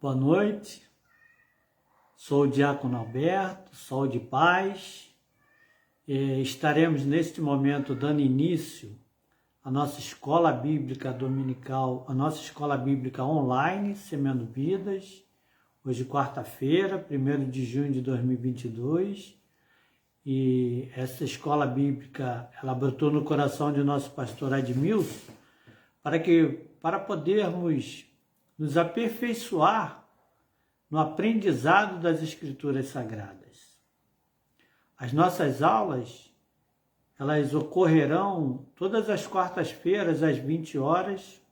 Boa noite, sou o Diácono Alberto, sou de paz. Estaremos neste momento dando início à nossa escola bíblica dominical, a nossa escola bíblica online, Semeando Vidas, hoje quarta-feira, 1º de junho de 2022. E essa escola bíblica, ela brotou no coração de nosso pastor Edmilson, para podermos nos aperfeiçoar no aprendizado das Escrituras Sagradas. As nossas aulas, elas ocorrerão todas as quartas-feiras, às 20 horas,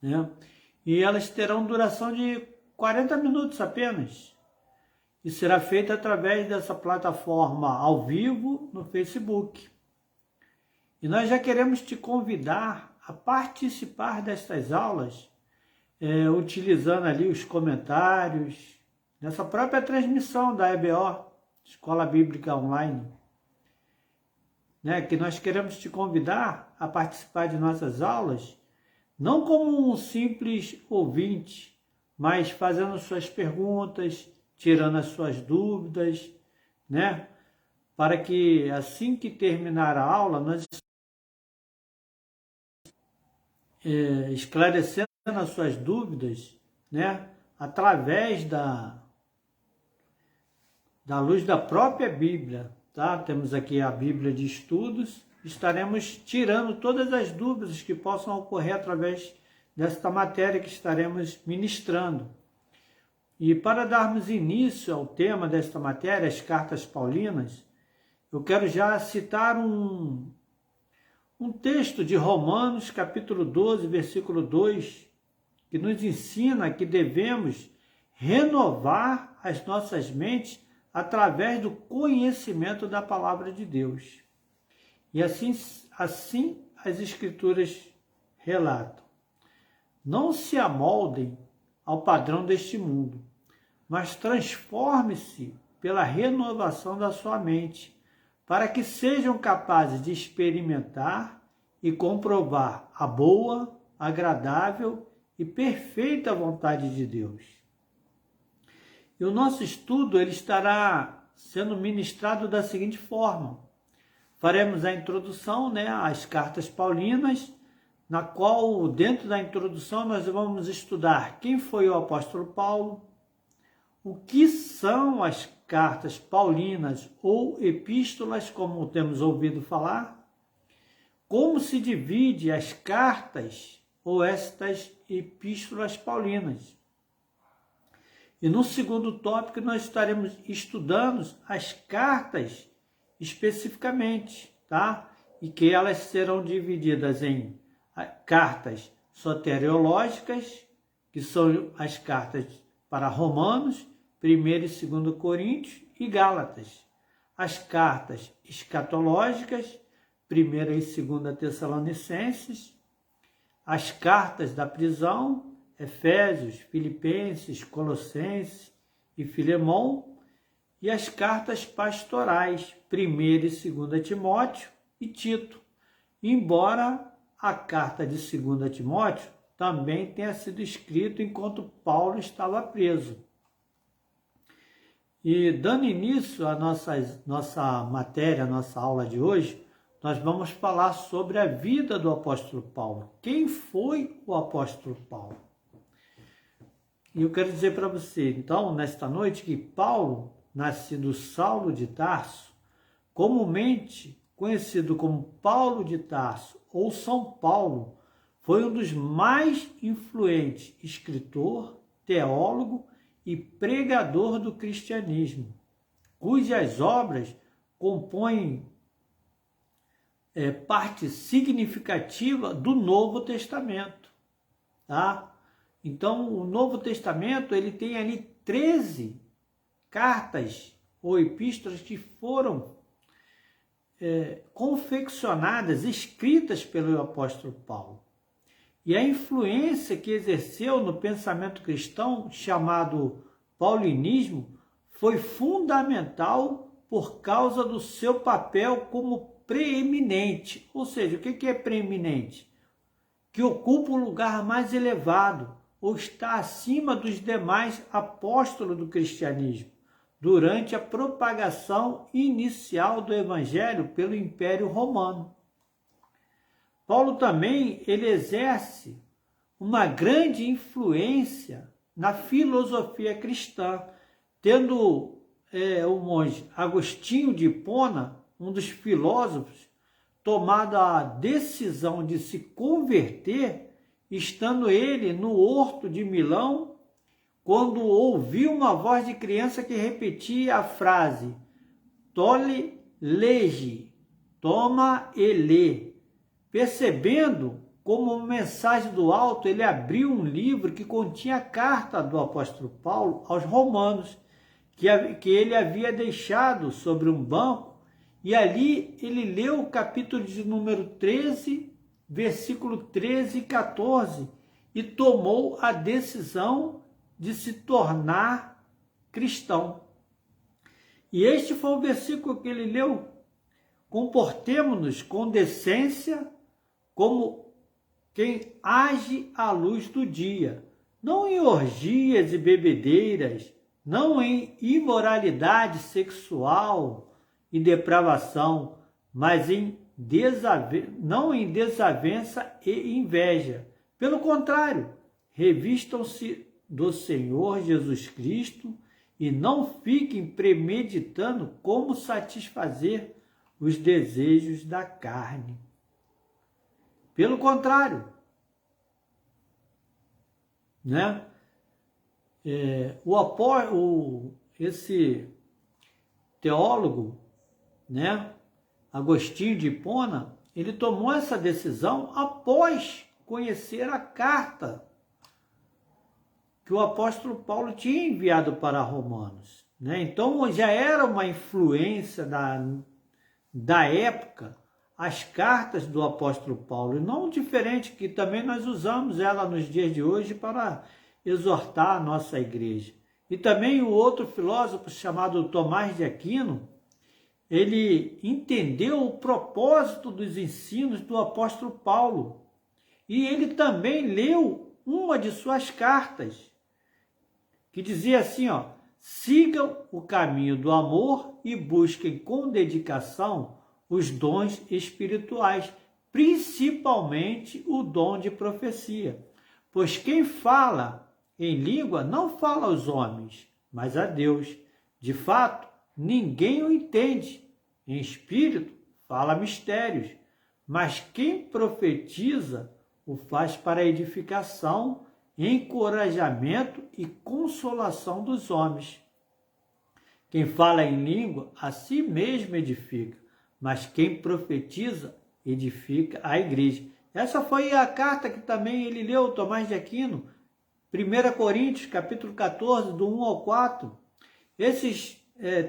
né? E elas terão duração de 40 minutos apenas. E será feita através dessa plataforma ao vivo no Facebook. E nós já queremos te convidar a participar destas aulas, utilizando ali os comentários, nessa própria transmissão da EBO, Escola Bíblica Online, né? Que nós queremos te convidar a participar de nossas aulas, não como um simples ouvinte, mas fazendo suas perguntas, tirando as suas dúvidas, né? Para que assim que terminar a aula, nós esclarecendo as suas dúvidas, né? Através da luz da própria Bíblia, tá? Temos aqui a Bíblia de Estudos, estaremos tirando todas as dúvidas que possam ocorrer através desta matéria que estaremos ministrando. E para darmos início ao tema desta matéria, as cartas paulinas, eu quero já citar um texto de Romanos, capítulo 12, versículo 2, que nos ensina que devemos renovar as nossas mentes através do conhecimento da palavra de Deus. E assim as Escrituras relatam. Não se amoldem ao padrão deste mundo, mas transforme-se pela renovação da sua mente, para que sejam capazes de experimentar e comprovar a boa, agradável e perfeita vontade de Deus. E o nosso estudo ele estará sendo ministrado da seguinte forma. Faremos a introdução, às cartas paulinas, na qual, dentro da introdução, nós vamos estudar quem foi o apóstolo Paulo, o que são as cartas paulinas ou epístolas, como temos ouvido falar, como se divide as cartas ou estas epístolas paulinas. E no segundo tópico nós estaremos estudando as cartas especificamente, tá? E que elas serão divididas em cartas soteriológicas, que são as cartas para Romanos, 1ª e 2ª Coríntios e Gálatas. As cartas escatológicas, 1ª e 2ª Tessalonicenses. As cartas da prisão, Efésios, Filipenses, Colossenses e Filemão. E as cartas pastorais, 1ª e 2ª Timóteo e Tito. Embora a carta de 2ª Timóteo também tenha sido escrita enquanto Paulo estava preso. E dando início à nossa matéria, à nossa aula de hoje, nós vamos falar sobre a vida do apóstolo Paulo. Quem foi o apóstolo Paulo? E eu quero dizer para você, então, nesta noite, que Paulo, nascido Saulo de Tarso, comumente conhecido como Paulo de Tarso ou São Paulo, foi um dos mais influentes escritor, teólogo e pregador do cristianismo, cujas obras compõem parte significativa do Novo Testamento, tá? Então, o Novo Testamento ele tem ali 13 cartas ou epístolas que foram confeccionadas, escritas pelo apóstolo Paulo. E a influência que exerceu no pensamento cristão, chamado paulinismo, foi fundamental por causa do seu papel como preeminente. Ou seja, o que é preeminente? Que ocupa um lugar mais elevado, ou está acima dos demais apóstolos do cristianismo, durante a propagação inicial do Evangelho pelo Império Romano. Paulo também ele exerce uma grande influência na filosofia cristã, tendo o monge Agostinho de Hipona, um dos filósofos, tomado a decisão de se converter, estando ele no horto de Milão, quando ouviu uma voz de criança que repetia a frase "Tolle lege", toma e lê. Percebendo como uma mensagem do alto, ele abriu um livro que continha a carta do apóstolo Paulo aos romanos, que ele havia deixado sobre um banco, e ali ele leu o capítulo de número 13, versículo 13 e 14, e tomou a decisão de se tornar cristão. E este foi o versículo que ele leu: comportemo-nos com decência, como quem age à luz do dia, não em orgias e bebedeiras, não em imoralidade sexual e depravação, mas não em desavença e inveja. Pelo contrário, revistam-se do Senhor Jesus Cristo e não fiquem premeditando como satisfazer os desejos da carne. Pelo contrário, né? Esse teólogo, né, Agostinho de Hipona, ele tomou essa decisão após conhecer a carta que o apóstolo Paulo tinha enviado para Romanos, né? Então já era uma influência da época as cartas do apóstolo Paulo, e não diferente, que também nós usamos ela nos dias de hoje para exortar a nossa igreja. E também o outro filósofo chamado Tomás de Aquino, ele entendeu o propósito dos ensinos do apóstolo Paulo, e ele também leu uma de suas cartas, que dizia assim, sigam o caminho do amor e busquem com dedicação os dons espirituais, principalmente o dom de profecia. Pois quem fala em língua não fala aos homens, mas a Deus. De fato, ninguém o entende. Em espírito, fala mistérios, mas quem profetiza o faz para edificação, encorajamento e consolação dos homens. Quem fala em língua, a si mesmo edifica, mas quem profetiza, edifica a igreja. Essa foi a carta que também ele leu, Tomás de Aquino, 1 Coríntios, capítulo 14, do 1 ao 4. Esses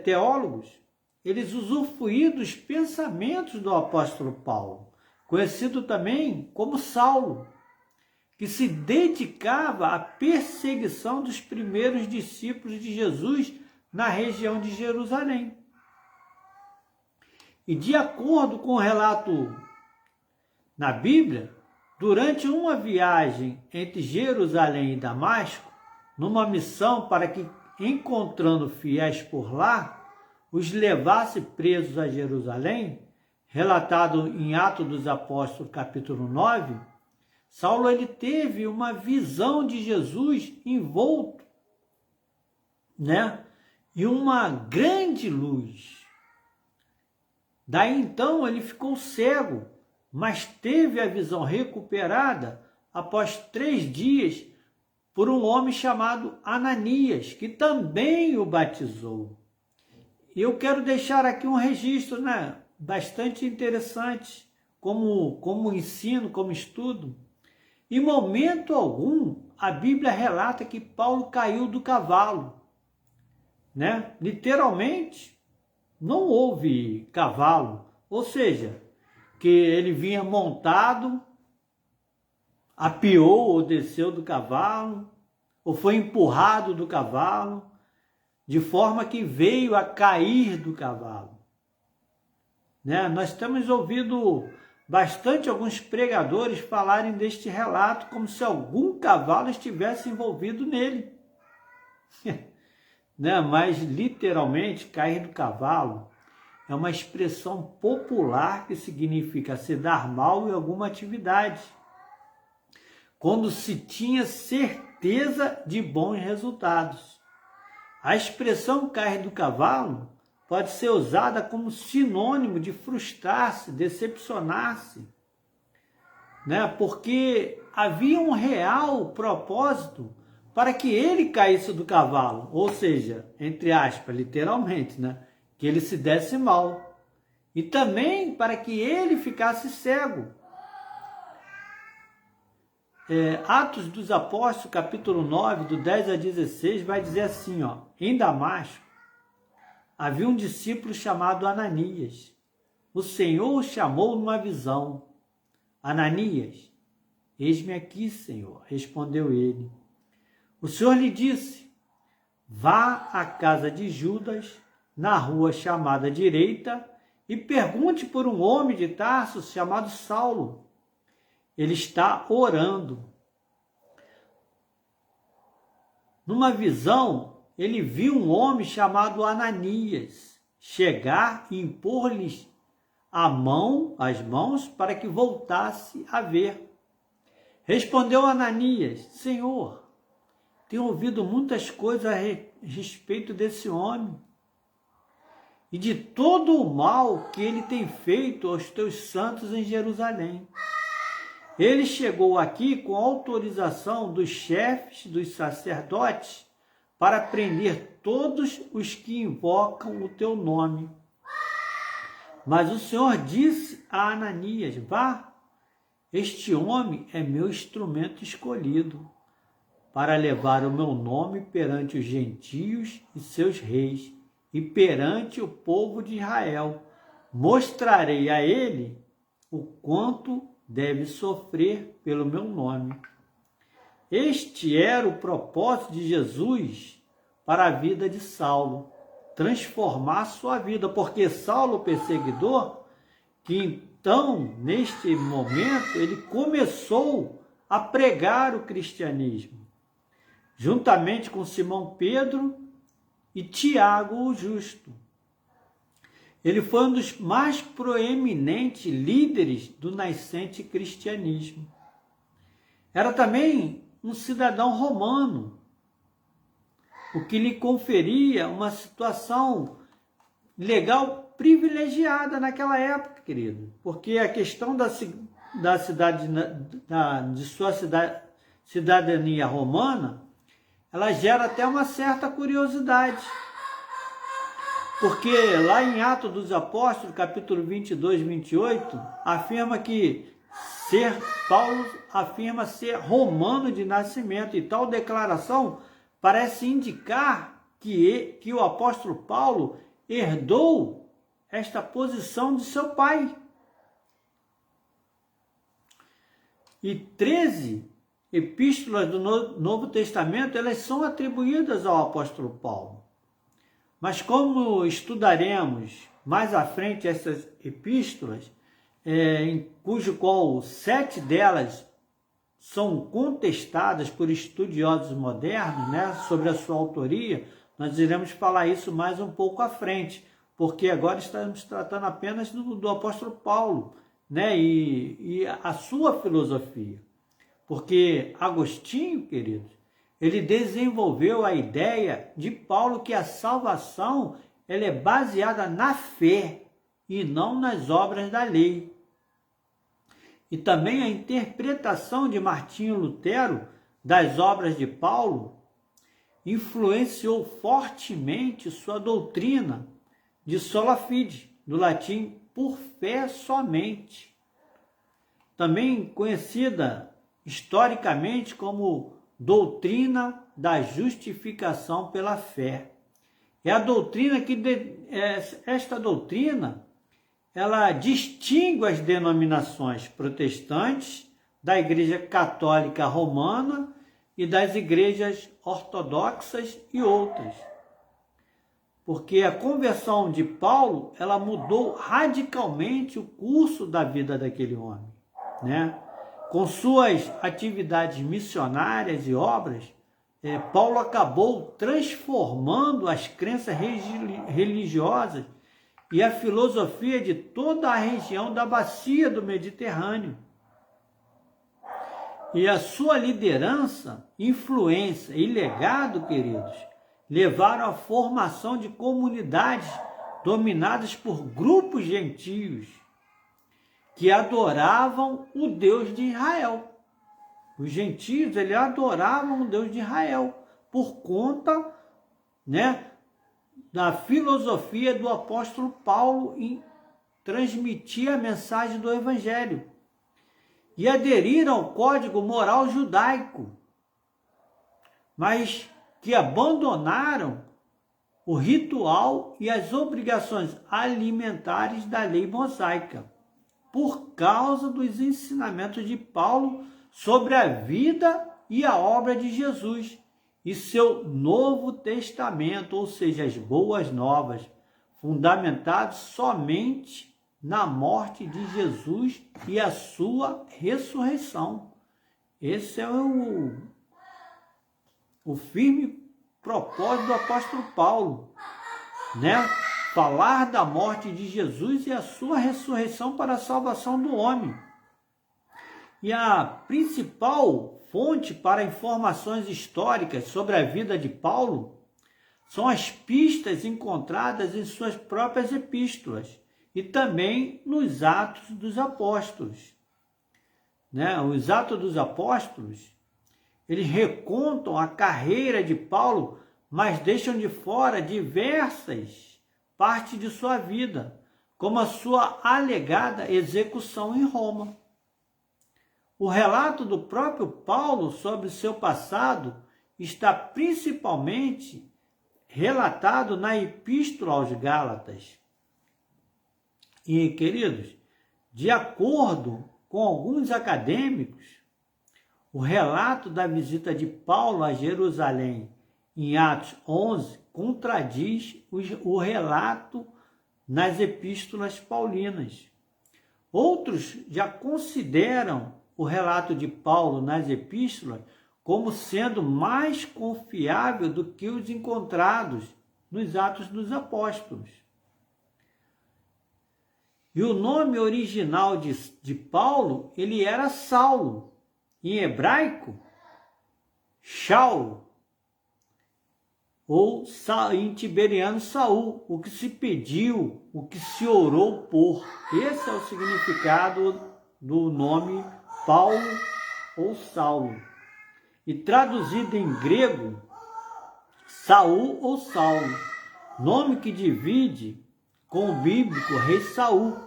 teólogos, eles usufruíram dos pensamentos do apóstolo Paulo, conhecido também como Saulo, que se dedicava à perseguição dos primeiros discípulos de Jesus na região de Jerusalém. E de acordo com o relato na Bíblia, durante uma viagem entre Jerusalém e Damasco, numa missão para que, encontrando fiéis por lá, os levasse presos a Jerusalém, relatado em Atos dos Apóstolos, capítulo 9, Saulo ele teve uma visão de Jesus envolto, né, em uma grande luz. Daí então ele ficou cego, mas teve a visão recuperada após 3 dias por um homem chamado Ananias, que também o batizou. E eu quero deixar aqui um registro, né, bastante interessante, como ensino, como estudo. Em momento algum, a Bíblia relata que Paulo caiu do cavalo, né? Literalmente, não houve cavalo, ou seja, que ele vinha montado, apeou ou desceu do cavalo, ou foi empurrado do cavalo, de forma que veio a cair do cavalo. Né? Nós temos ouvido bastante alguns pregadores falarem deste relato como se algum cavalo estivesse envolvido nele. Né? Mas, literalmente, cair do cavalo é uma expressão popular que significa se dar mal em alguma atividade, quando se tinha certeza de bons resultados. A expressão cair do cavalo pode ser usada como sinônimo de frustrar-se, decepcionar-se, né? Porque havia um real propósito para que ele caísse do cavalo, ou seja, entre aspas, literalmente, né? Que ele se desse mal, e também para que ele ficasse cego. Atos dos Apóstolos, capítulo 9, do 10 a 16, vai dizer assim, ó, em Damasco, havia um discípulo chamado Ananias. O Senhor o chamou numa visão. Ananias, eis-me aqui, Senhor, respondeu ele. O Senhor lhe disse, vá à casa de Judas, na rua chamada Direita, e pergunte por um homem de Tarso chamado Saulo. Ele está orando. Numa visão, ele viu um homem chamado Ananias chegar e impor-lhes as mãos para que voltasse a ver. Respondeu Ananias, Senhor, tenho ouvido muitas coisas a respeito desse homem e de todo o mal que ele tem feito aos teus santos em Jerusalém. Ele chegou aqui com autorização dos chefes dos sacerdotes para prender todos os que invocam o teu nome. Mas o Senhor disse a Ananias, vá, este homem é meu instrumento escolhido para levar o meu nome perante os gentios e seus reis e perante o povo de Israel. Mostrarei a ele o quanto deve sofrer pelo meu nome. Este era o propósito de Jesus para a vida de Saulo, transformar sua vida, porque Saulo, o perseguidor, que então, neste momento, ele começou a pregar o cristianismo, juntamente com Simão Pedro e Tiago, o justo. Ele foi um dos mais proeminentes líderes do nascente cristianismo. Era também um cidadão romano, o que lhe conferia uma situação legal privilegiada naquela época, querido. Porque a questão de sua cidadania romana, ela gera até uma certa curiosidade. Porque lá em Atos dos Apóstolos, capítulo 22, 28, Paulo afirma ser romano de nascimento, e tal declaração parece indicar que o apóstolo Paulo herdou esta posição de seu pai. E 13 epístolas do Novo Testamento, elas são atribuídas ao apóstolo Paulo. Mas como estudaremos mais à frente essas epístolas, cujo qual 7 delas são contestadas por estudiosos modernos, né, sobre a sua autoria, nós iremos falar isso mais um pouco à frente, porque agora estamos tratando apenas do apóstolo Paulo, né, e a sua filosofia. Porque Agostinho, queridos, ele desenvolveu a ideia de Paulo que a salvação ela é baseada na fé e não nas obras da lei. E também a interpretação de Martinho Lutero das obras de Paulo influenciou fortemente sua doutrina de sola fide, do latim por fé somente, também conhecida historicamente como doutrina da justificação pela fé. É a doutrina esta doutrina, ela distingue as denominações protestantes da Igreja Católica Romana e das igrejas ortodoxas e outras. porque a conversão de Paulo, ela mudou radicalmente o curso da vida daquele homem, né? Com suas atividades missionárias e obras, Paulo acabou transformando as crenças religiosas e a filosofia de toda a região da bacia do Mediterrâneo. E a sua liderança, influência e legado, queridos, levaram à formação de comunidades dominadas por grupos gentios que adoravam o Deus de Israel. Os gentios, eles adoravam o Deus de Israel por conta, né, da filosofia do apóstolo Paulo em transmitir a mensagem do Evangelho. E aderiram ao código moral judaico, mas que abandonaram o ritual e as obrigações alimentares da lei mosaica, por causa dos ensinamentos de Paulo sobre a vida e a obra de Jesus e seu Novo Testamento, ou seja, as boas novas, fundamentados somente na morte de Jesus e a sua ressurreição. Esse é o firme propósito do apóstolo Paulo, né? Falar da morte de Jesus e a sua ressurreição para a salvação do homem. E a principal fonte para informações históricas sobre a vida de Paulo são as pistas encontradas em suas próprias epístolas e também nos Atos dos Apóstolos, né? Os Atos dos Apóstolos, eles recontam a carreira de Paulo, mas deixam de fora diversas partes de sua vida, como a sua alegada execução em Roma. O relato do próprio Paulo sobre seu passado está principalmente relatado na Epístola aos Gálatas. E, queridos, de acordo com alguns acadêmicos, o relato da visita de Paulo a Jerusalém em Atos 11 contradiz o relato nas epístolas paulinas. Outros já consideram o relato de Paulo nas epístolas como sendo mais confiável do que os encontrados nos Atos dos Apóstolos. E o nome original de Paulo, ele era Saulo. Em hebraico, Shaul, ou em tiberiano, Saul, o que se pediu, o que se orou por. Esse é o significado do nome Paulo ou Saulo. E traduzido em grego, Saul ou Saulo, nome que divide com o bíblico rei Saul,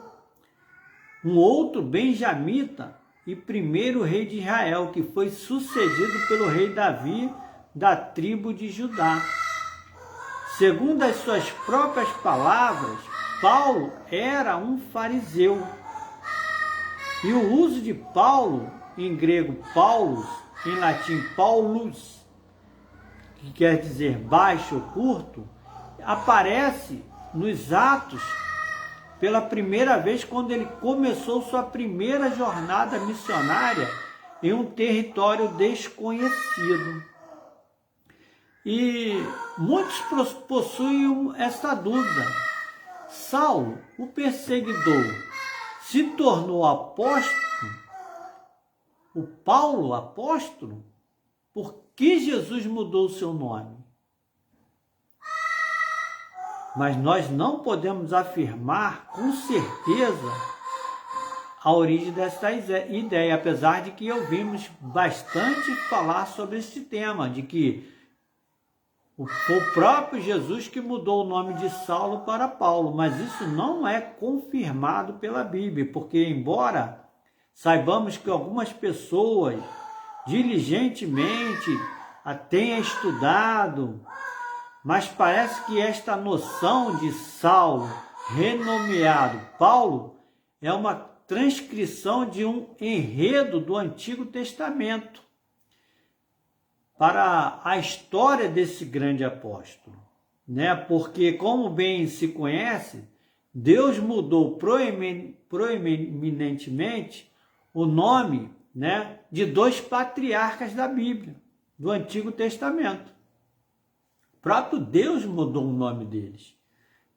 um outro benjamita e primeiro rei de Israel, que foi sucedido pelo rei Davi da tribo de Judá. Segundo as suas próprias palavras, Paulo era um fariseu. E o uso de Paulo, em grego Paulus, em latim Paulus, que quer dizer baixo ou curto, aparece nos Atos pela primeira vez quando ele começou sua primeira jornada missionária em um território desconhecido. E muitos possuem essa dúvida. Saulo, o perseguidor, se tornou apóstolo? O Paulo, apóstolo? Por que Jesus mudou o seu nome? Mas nós não podemos afirmar com certeza a origem dessa ideia, apesar de que ouvimos bastante falar sobre esse tema, de que foi o próprio Jesus que mudou o nome de Saulo para Paulo, mas isso não é confirmado pela Bíblia, porque embora saibamos que algumas pessoas diligentemente a tenham estudado, mas parece que esta noção de Saulo, renomeado Paulo, é uma transcrição de um enredo do Antigo Testamento para a história desse grande apóstolo. né? Porque, como bem se conhece, Deus mudou proeminentemente o nome, né, de 2 patriarcas da Bíblia, do Antigo Testamento. O próprio Deus mudou o nome deles,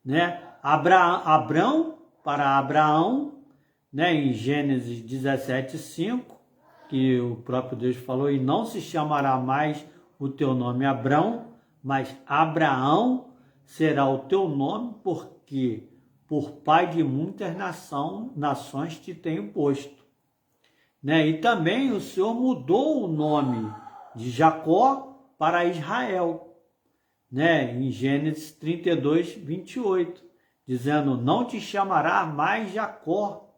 né? Abrão para Abraão, né, em Gênesis 17:5, que o próprio Deus falou, e não se chamará mais o teu nome Abrão, mas Abraão será o teu nome, porque por pai de muitas nações te tenho posto. Né? E também o Senhor mudou o nome de Jacó para Israel, né? Em Gênesis 32:28, dizendo, não te chamará mais Jacó,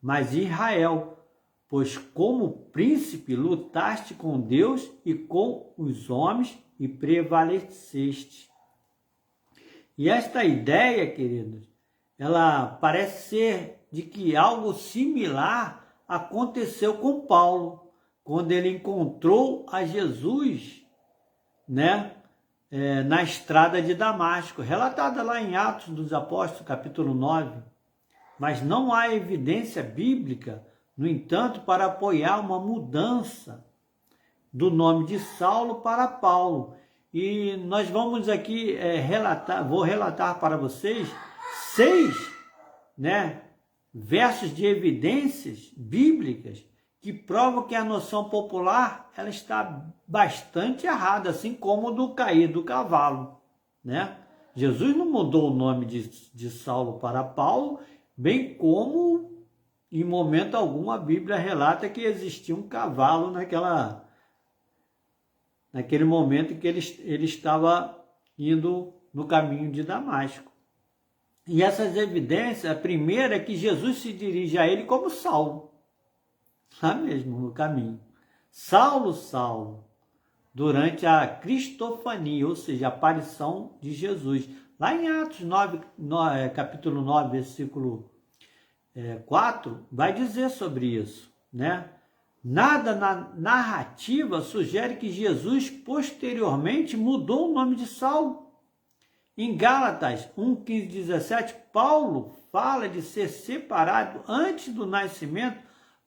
mas Israel, pois como príncipe lutaste com Deus e com os homens e prevaleceste. E esta ideia, queridos, ela parece ser de que algo similar aconteceu com Paulo, quando ele encontrou a Jesus, né, na estrada de Damasco, relatada lá em Atos dos Apóstolos, capítulo 9. Mas não há evidência bíblica, no entanto, para apoiar uma mudança do nome de Saulo para Paulo. E nós vamos aqui vou relatar para vocês 6, né, versos de evidências bíblicas que provam que a noção popular ela está bastante errada, assim como do cair do cavalo, né? Jesus não mudou o nome de Saulo para Paulo, bem como em momento algum a Bíblia relata que existia um cavalo naquele momento em que ele estava indo no caminho de Damasco. E essas evidências, a primeira é que Jesus se dirige a ele como Saulo, lá mesmo no caminho. Saulo, Saulo, durante a cristofania, ou seja, a aparição de Jesus. Lá em Atos 9, capítulo 9, versículo 4, vai dizer sobre isso, né? Nada na narrativa sugere que Jesus posteriormente mudou o nome de Saulo. Em Gálatas 1:15, 17, Paulo fala de ser separado antes do nascimento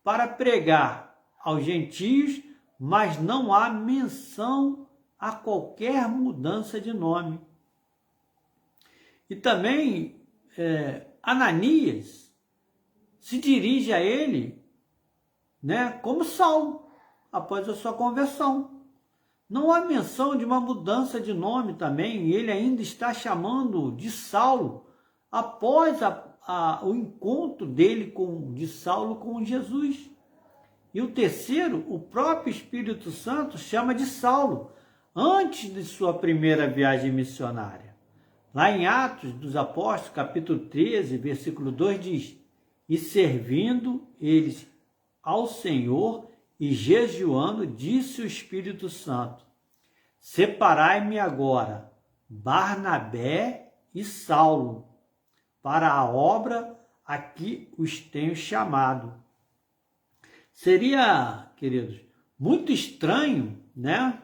para pregar aos gentios, mas não há menção a qualquer mudança de nome. E também Ananias se dirige a ele, né, como Saulo, após a sua conversão. Não há menção de uma mudança de nome também, ele ainda está chamando de Saulo, após o encontro de Saulo com Jesus. E o terceiro, o próprio Espírito Santo chama de Saulo, antes de sua primeira viagem missionária. Lá em Atos dos Apóstolos, capítulo 13, versículo 2 diz, e servindo eles ao Senhor e jejuando, disse o Espírito Santo, separai-me agora Barnabé e Saulo para a obra a que os tenho chamado. Seria, queridos, muito estranho, né?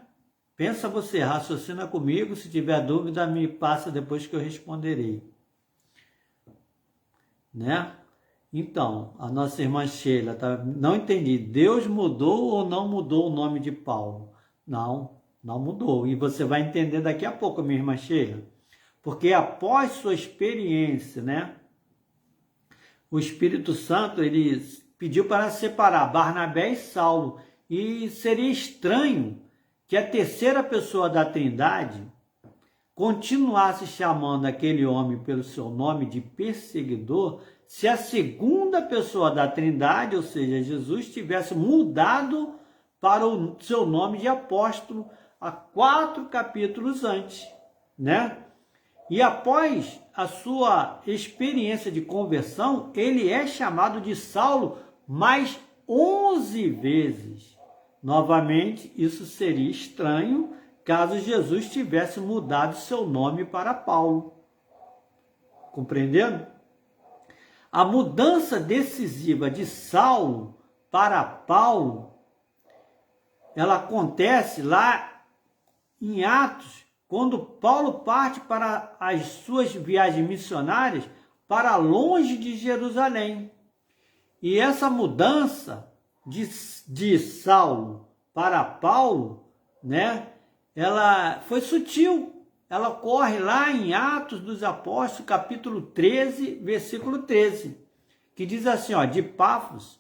Pensa você, raciocina comigo, se tiver dúvida me passa depois que eu responderei, né? Então, a nossa irmã Sheila, não entendi, Deus mudou ou não mudou o nome de Paulo? Não mudou. E você vai entender daqui a pouco, minha irmã Sheila. Porque após sua experiência, né, o Espírito Santo, ele pediu para separar Barnabé e Saulo. E seria estranho que a terceira pessoa da Trindade continuasse chamando aquele homem pelo seu nome de perseguidor, se a segunda pessoa da Trindade, ou seja, Jesus, tivesse mudado para o seu nome de apóstolo há 4 capítulos antes, né? E após a sua experiência de conversão, ele é chamado de Saulo mais 11 vezes. Novamente, isso seria estranho caso Jesus tivesse mudado seu nome para Paulo. Compreendendo? A mudança decisiva de Saulo para Paulo, ela acontece lá em Atos, quando Paulo parte para as suas viagens missionárias para longe de Jerusalém. E essa mudança de Saulo para Paulo, né, ela foi sutil. Ela ocorre lá em Atos dos Apóstolos, capítulo 13, versículo 13, que diz assim, ó, de Pafos,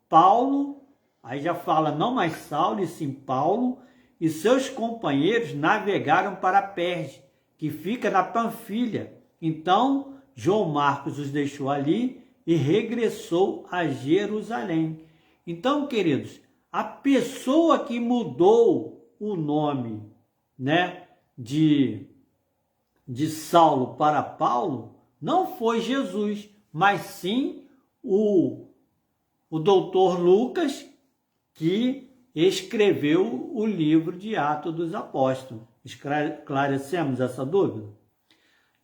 Paulo, aí já fala não mais Saulo, e sim Paulo, e seus companheiros navegaram para Perge, que fica na Panfilha. Então, João Marcos os deixou ali e regressou a Jerusalém. Então, queridos, a pessoa que mudou o nome, né, de Saulo para Paulo, não foi Jesus, mas sim o doutor Lucas, que escreveu o livro de Atos dos Apóstolos. Esclarecemos essa dúvida?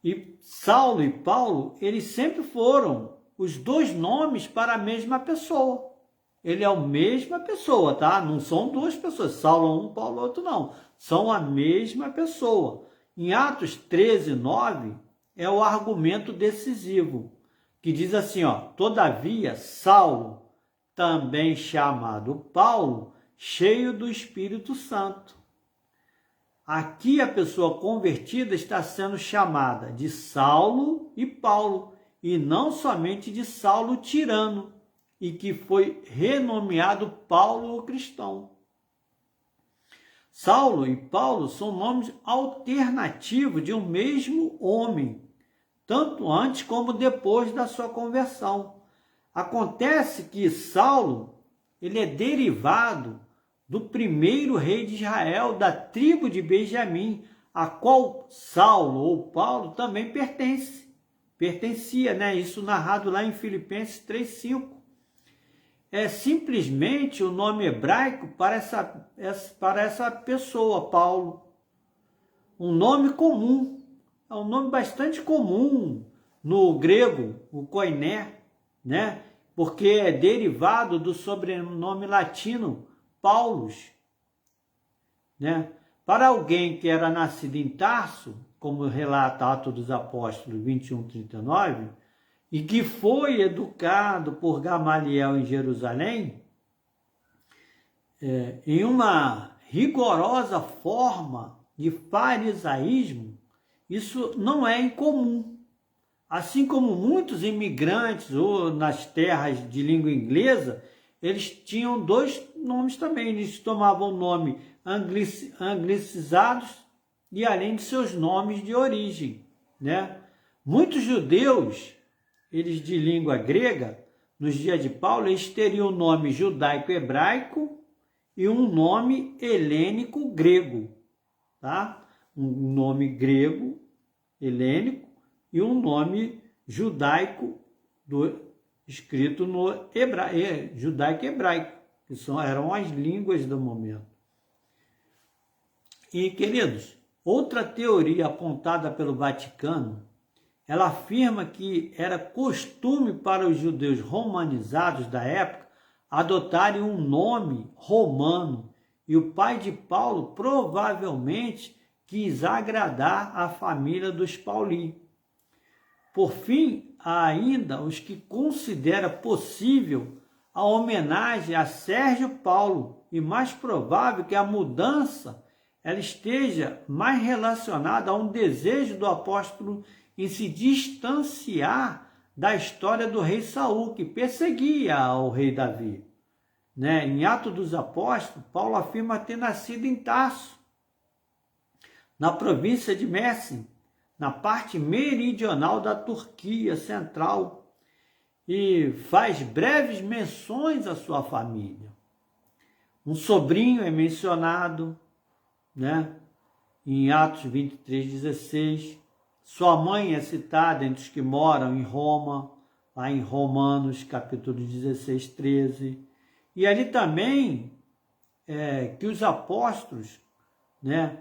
E Saulo e Paulo, eles sempre foram os dois nomes para a mesma pessoa. Ele é a mesma pessoa, tá? Não são duas pessoas, Saulo um, Paulo outro não. São a mesma pessoa. Em Atos 13, 9, é o argumento decisivo, que diz assim, ó, todavia, Saulo, também chamado Paulo, cheio do Espírito Santo. Aqui a pessoa convertida está sendo chamada de Saulo e Paulo, e não somente de Saulo tirano, e que foi renomeado Paulo o cristão. Saulo e Paulo são nomes alternativos de um mesmo homem, tanto antes como depois da sua conversão. Acontece que Saulo, ele é derivado do primeiro rei de Israel, da tribo de Benjamim, a qual Saulo ou Paulo também pertencia, né? Isso narrado lá em Filipenses 3:5. É simplesmente o nome hebraico para essa pessoa, Paulo. Um nome comum, é um nome bastante comum no grego, o koiné, né? Porque é derivado do sobrenome latino Paulus, né? Para alguém que era nascido em Tarso, como relata Atos dos Apóstolos 21:39, e que foi educado por Gamaliel em Jerusalém, em uma rigorosa forma de farisaísmo, isso não é incomum. Assim como muitos imigrantes ou nas terras de língua inglesa, eles tinham dois nomes também. Eles tomavam o nome anglicizados e além de seus nomes de origem, né? Muitos judeus, eles de língua grega, nos dias de Paulo, eles teriam o nome judaico-hebraico e um nome helênico-grego, tá? Um nome grego, helênico, e um nome judaico, escrito no judaico-hebraico, que eram as línguas do momento. E, queridos, outra teoria apontada pelo Vaticano, ela afirma que era costume para os judeus romanizados da época adotarem um nome romano, e o pai de Paulo provavelmente quis agradar a família dos Pauli. Por fim, há ainda os que consideram possível a homenagem a Sérgio Paulo, e mais provável que a mudança ela esteja mais relacionada a um desejo do apóstolo em se distanciar da história do rei Saul, que perseguia o rei Davi. Né? Em Atos dos Apóstolos, Paulo afirma ter nascido em Tarso, na província de Messin, na parte meridional da Turquia central, e faz breves menções à sua família. Um sobrinho é mencionado, né? Em Atos 23:16. Sua mãe é citada entre os que moram em Roma, lá em Romanos, capítulo 16:13. E ali também que os apóstolos, né,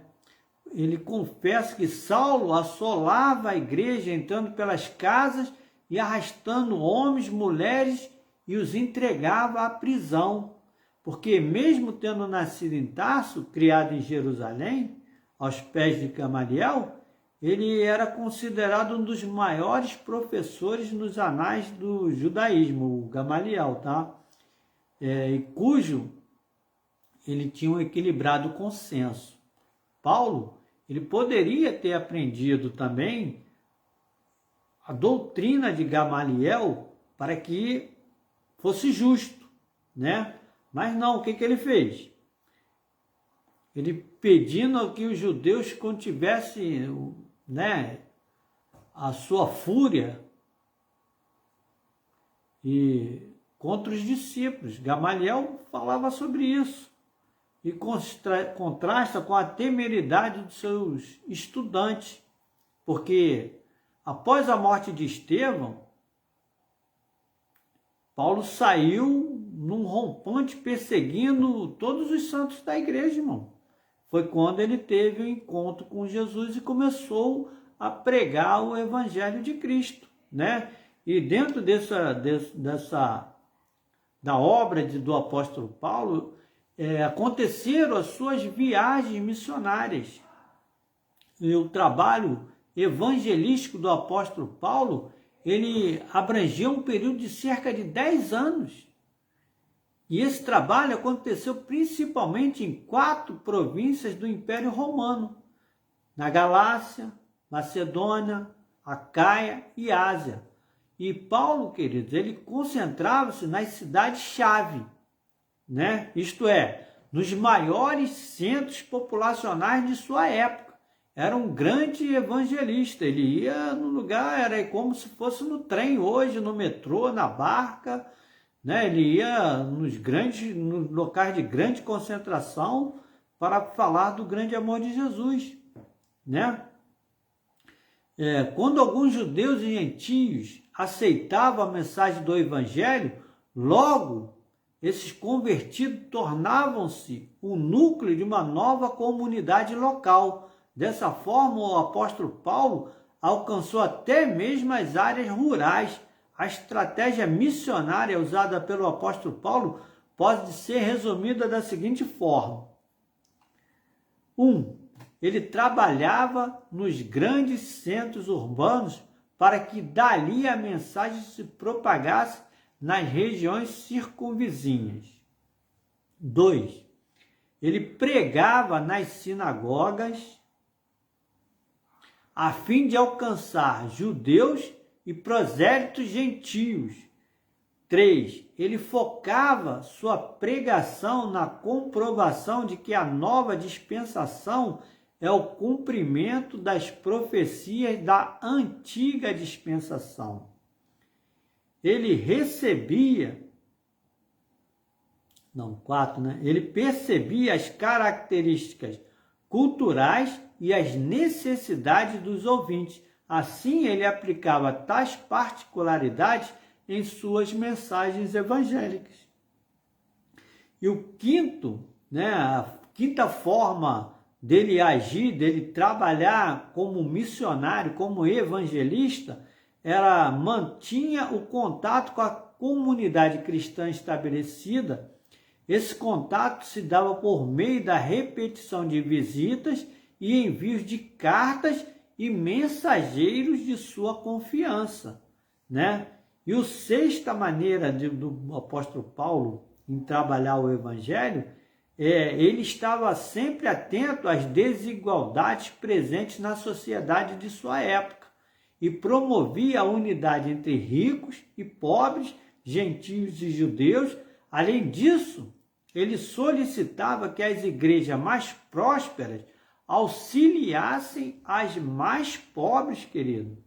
ele confessa que Saulo assolava a igreja, entrando pelas casas e arrastando homens, mulheres, e os entregava à prisão. Porque mesmo tendo nascido em Tarso, criado em Jerusalém, aos pés de Gamaliel, ele era considerado um dos maiores professores nos anais do judaísmo, o Gamaliel, tá? E cujo ele tinha um equilibrado consenso. Paulo, ele poderia ter aprendido também a doutrina de Gamaliel para que fosse justo, né? Mas não, o que ele fez? Ele pedindo que os judeus contivessem, né, a sua fúria e contra os discípulos. Gamaliel falava sobre isso e contrasta com a temeridade dos seus estudantes, porque após a morte de Estevão, Paulo saiu num rompante perseguindo todos os santos da igreja, irmão. Foi quando ele teve o encontro com Jesus e começou a pregar o evangelho de Cristo, né? E dentro da obra do apóstolo Paulo, aconteceram as suas viagens missionárias. E o trabalho evangelístico do apóstolo Paulo, ele abrangeu um período de cerca de 10 anos. E esse trabalho aconteceu principalmente em 4 províncias do Império Romano, na Galácia, Macedônia, Acaia e Ásia. E Paulo, queridos, ele concentrava-se nas cidades-chave, né? Isto é, nos maiores centros populacionais de sua época. Era um grande evangelista, ele ia no lugar, era como se fosse no trem hoje, no metrô, na barca, né? Ele ia nos locais de grande concentração para falar do grande amor de Jesus, né? Quando alguns judeus e gentios aceitavam a mensagem do evangelho, logo esses convertidos tornavam-se o núcleo de uma nova comunidade local. Dessa forma, o apóstolo Paulo alcançou até mesmo as áreas rurais. A estratégia missionária usada pelo apóstolo Paulo pode ser resumida da seguinte forma. 1. Ele trabalhava nos grandes centros urbanos para que dali a mensagem se propagasse nas regiões circunvizinhas. 2. Ele pregava nas sinagogas a fim de alcançar judeus e prosélitos gentios. 3. Ele focava sua pregação na comprovação de que a nova dispensação é o cumprimento das profecias da antiga dispensação. Ele Ele percebia as características culturais e as necessidades dos ouvintes. Assim, ele aplicava tais particularidades em suas mensagens evangélicas. E o a quinta forma dele agir, dele trabalhar como missionário, como evangelista, mantinha o contato com a comunidade cristã estabelecida. Esse contato se dava por meio da repetição de visitas e envios de cartas e mensageiros de sua confiança, né? E a sexta maneira do apóstolo Paulo em trabalhar o evangelho, ele estava sempre atento às desigualdades presentes na sociedade de sua época e promovia a unidade entre ricos e pobres, gentios e judeus. Além disso, ele solicitava que as igrejas mais prósperas auxiliassem as mais pobres, querido.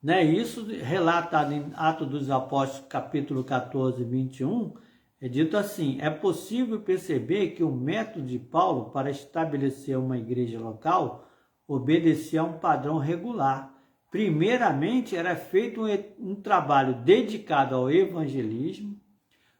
Isso relatado em Atos dos Apóstolos, capítulo 14, 21, é dito assim: é possível perceber que o método de Paulo para estabelecer uma igreja local obedecia a um padrão regular. Primeiramente, era feito um trabalho dedicado ao evangelismo,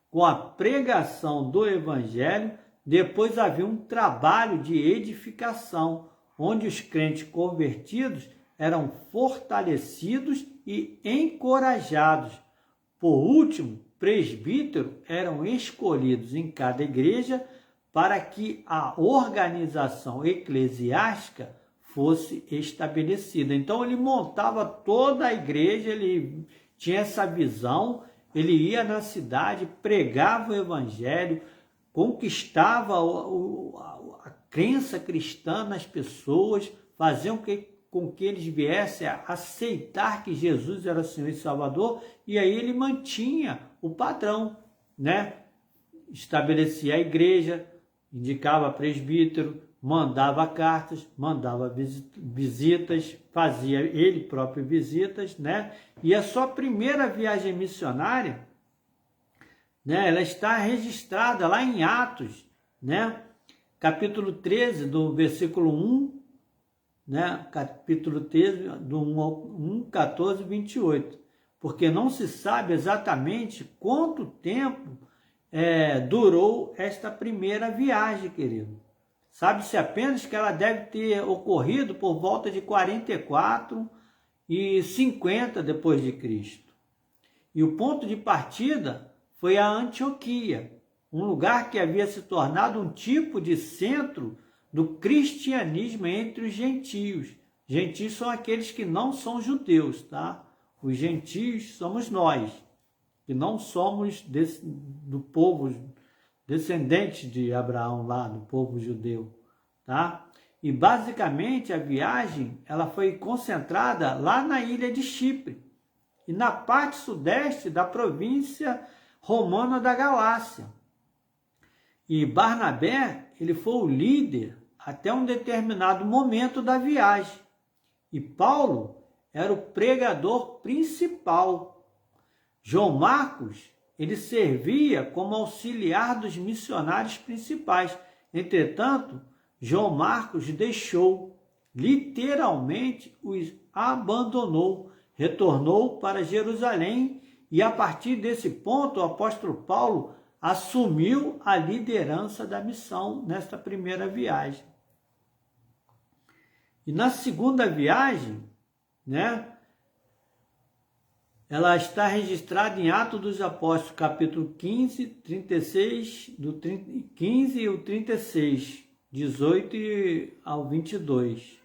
com a pregação do evangelho. Depois havia um trabalho de edificação, onde os crentes convertidos eram fortalecidos e encorajados. Por último, presbíteros eram escolhidos em cada igreja para que a organização eclesiástica fosse estabelecida. Então ele montava toda a igreja, ele tinha essa visão, ele ia na cidade, pregava o evangelho, conquistava a crença cristã nas pessoas, faziam com que eles viessem a aceitar que Jesus era Senhor e Salvador, e aí ele mantinha o padrão, né? Estabelecia a igreja, indicava presbítero, mandava cartas, mandava visitas, fazia ele próprio visitas, né? E a sua primeira viagem missionária, né, ela está registrada lá em Atos, né? Capítulo 13, do versículo 1, né? Capítulo 13, do 1, 14, 28. Porque não se sabe exatamente quanto tempo durou esta primeira viagem, querido. Sabe-se apenas que ela deve ter ocorrido por volta de 44 e 50 depois de Cristo. E o ponto de partida foi a Antioquia, um lugar que havia se tornado um tipo de centro do cristianismo entre os gentios. Gentios são aqueles que não são judeus, tá? Os gentios somos nós, que não somos do povo descendentes de Abraão lá, do povo judeu, tá? E basicamente a viagem ela foi concentrada lá na ilha de Chipre e na parte sudeste da província romana da Galácia. E Barnabé, ele foi o líder até um determinado momento da viagem. E Paulo era o pregador principal. João Marcos, ele servia como auxiliar dos missionários principais. Entretanto, João Marcos deixou, literalmente os abandonou, retornou para Jerusalém e a partir desse ponto o apóstolo Paulo assumiu a liderança da missão nesta primeira viagem. E na segunda viagem, né, ela está registrada em Atos dos Apóstolos, capítulo 15, 36, do 15 e o 36, 18 ao 22.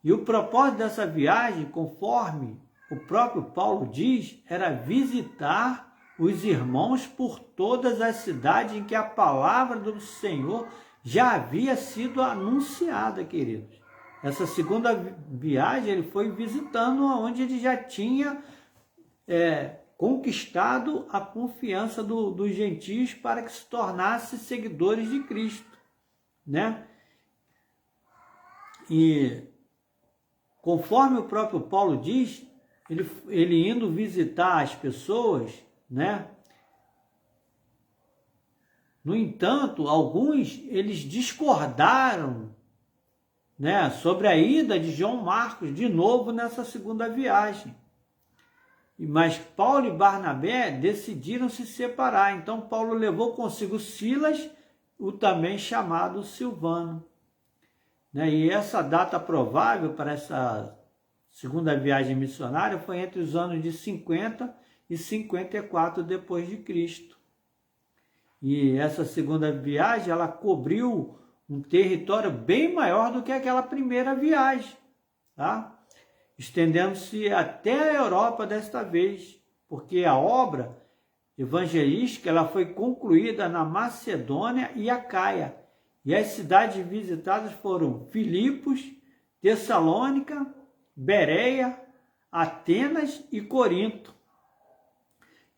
E o propósito dessa viagem, conforme o próprio Paulo diz, era visitar os irmãos por todas as cidades em que a palavra do Senhor já havia sido anunciada, queridos. Essa segunda viagem ele foi visitando onde ele já tinha conquistado a confiança dos gentios para que se tornassem seguidores de Cristo, né? E conforme o próprio Paulo diz, ele indo visitar as pessoas, né? No entanto, alguns eles discordaram, né, sobre a ida de João Marcos de novo nessa segunda viagem. Mas Paulo e Barnabé decidiram se separar. Então Paulo levou consigo Silas, o também chamado Silvano. Né? E essa data provável para essa segunda viagem missionária foi entre os anos de 50 e 54 depois de Cristo. E essa segunda viagem ela cobriu um território bem maior do que aquela primeira viagem, tá? Estendendo-se até a Europa desta vez, porque a obra evangelística ela foi concluída na Macedônia e Acaia. E as cidades visitadas foram Filipos, Tessalônica, Bereia, Atenas e Corinto.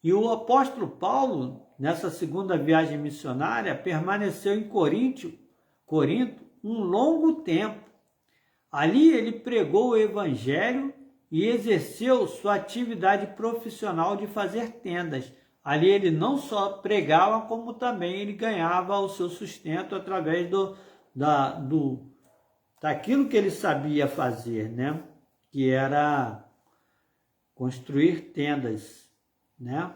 E o apóstolo Paulo, nessa segunda viagem missionária, permaneceu em Corinto um longo tempo. Ali ele pregou o evangelho e exerceu sua atividade profissional de fazer tendas. Ali ele não só pregava, como também ele ganhava o seu sustento através daquilo que ele sabia fazer, né? Que era construir tendas, né?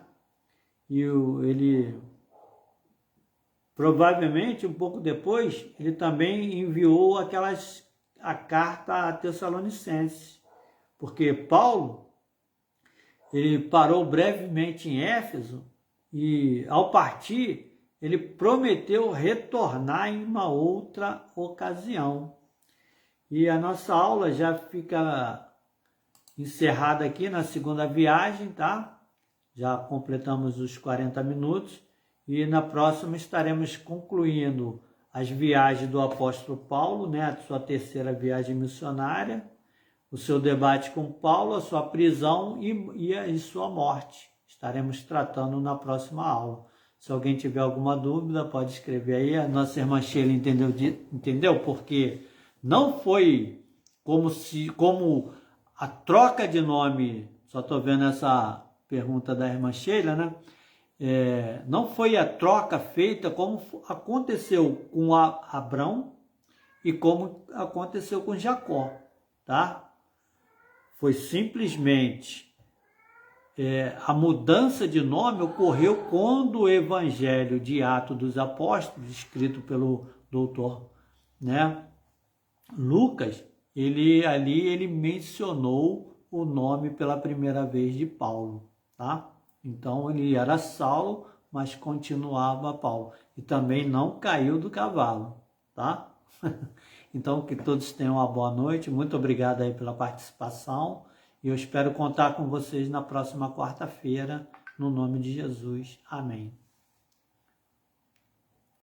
E ele provavelmente um pouco depois ele também enviou a carta a Tessalonicenses, porque Paulo ele parou brevemente em Éfeso e ao partir ele prometeu retornar em uma outra ocasião. E a nossa aula já fica encerrada aqui na segunda viagem, tá? Já completamos os 40 minutos e na próxima estaremos concluindo as viagens do apóstolo Paulo, né? A sua terceira viagem missionária, o seu debate com Paulo, a sua prisão e sua morte. Estaremos tratando na próxima aula. Se alguém tiver alguma dúvida, pode escrever aí. A nossa irmã Sheila entendeu? Porque não foi como a troca de nome, só estou vendo essa pergunta da irmã Sheila, né? Não foi a troca feita como aconteceu com Abrão e como aconteceu com Jacó, tá? Foi simplesmente a mudança de nome ocorreu quando o Evangelho de Atos dos Apóstolos, escrito pelo doutor, né, Lucas, ele mencionou o nome pela primeira vez de Paulo, tá? Então ele era Saulo, mas continuava Paulo. E também não caiu do cavalo, tá? Então que todos tenham uma boa noite. Muito obrigado aí pela participação. E eu espero contar com vocês na próxima quarta-feira, no nome de Jesus. Amém.